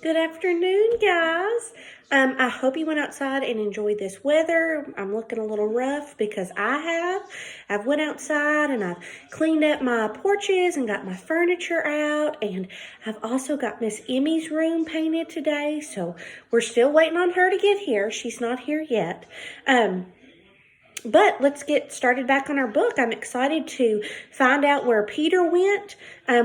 Good afternoon, guys. I hope you went outside and enjoyed this weather. I'm looking a little rough because I have. I've went outside and I've cleaned up my porches and got my furniture out, and I've also got Miss Emmy's room painted today. So we're still waiting on her to get here. She's not here yet. But let's get started back on our book. I'm excited to find out where Peter went.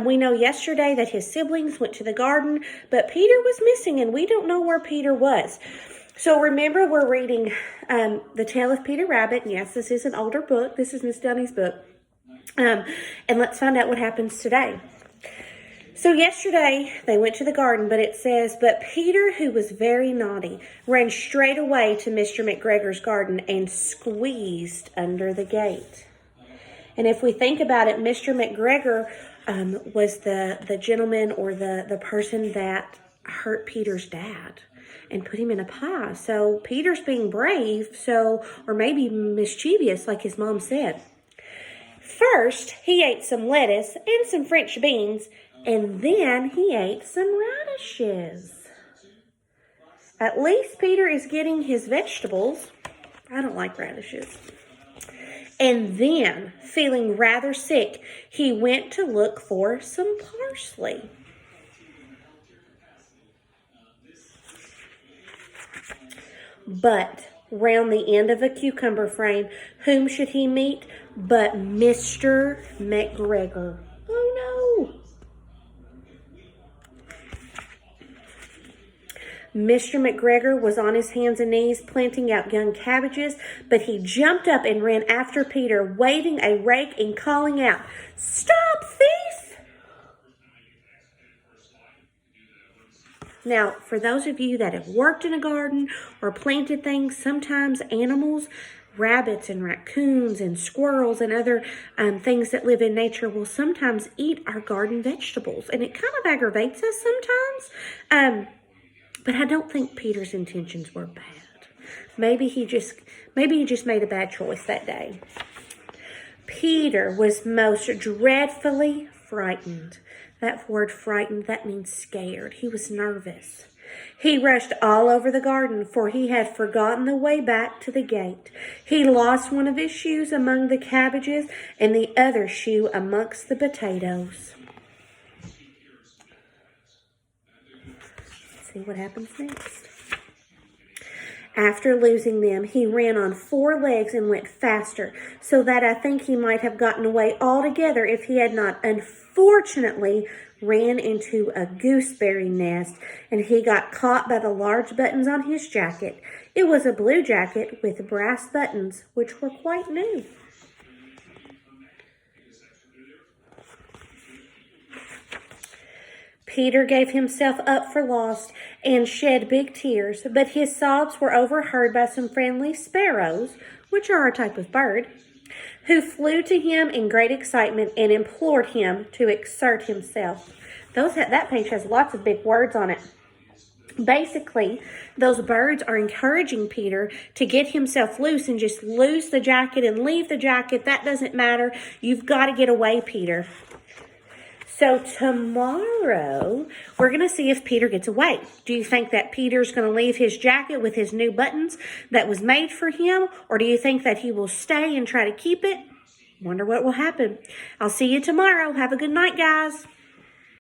We know yesterday that his siblings went to the garden, but Peter was missing and we don't know where Peter was. So remember, we're reading The Tale of Peter Rabbit. And yes, this is an older book. This is Miss Dunny's book. And let's find out what happens today. So yesterday, they went to the garden, but it says, but Peter, who was very naughty, ran straight away to Mr. McGregor's garden and squeezed under the gate. And if we think about it, Mr. McGregor was the gentleman or the person that hurt Peter's dad and put him in a pie. So Peter's being brave, or maybe mischievous, like his mom said. First, he ate some lettuce and some French beans, and then he ate some radishes. At least Peter is getting his vegetables. I don't like radishes. And then, feeling rather sick, he went to look for some parsley. But round the end of a cucumber frame, whom should he meet but Mr. McGregor? Oh no! Mr. McGregor was on his hands and knees planting out young cabbages, but he jumped up and ran after Peter, waving a rake and calling out, "Stop, thief!" Now, for those of you that have worked in a garden or planted things, sometimes animals, rabbits and raccoons and squirrels and other things that live in nature will sometimes eat our garden vegetables. And it kind of aggravates us sometimes. But I don't think Peter's intentions were bad. Maybe he just made a bad choice that day. Peter was most dreadfully frightened. That word frightened, that means scared. He was nervous. He rushed all over the garden, for he had forgotten the way back to the gate. He lost one of his shoes among the cabbages and the other shoe amongst the potatoes. See what happens next. After losing them, he ran on 4 legs and went faster, so that I think he might have gotten away altogether if he had not unfortunately ran into a gooseberry nest, and he got caught by the large buttons on his jacket. It was a blue jacket with brass buttons, which were quite new. Peter gave himself up for lost and shed big tears, but his sobs were overheard by some friendly sparrows, which are a type of bird, who flew to him in great excitement and implored him to exert himself. That page has lots of big words on it. Basically, those birds are encouraging Peter to get himself loose and just lose the jacket and leave the jacket. That doesn't matter. You've got to get away, Peter. So tomorrow, we're going to see if Peter gets away. Do you think that Peter's going to leave his jacket with his new buttons that was made for him? Or do you think that he will stay and try to keep it? Wonder what will happen. I'll see you tomorrow. Have a good night, guys.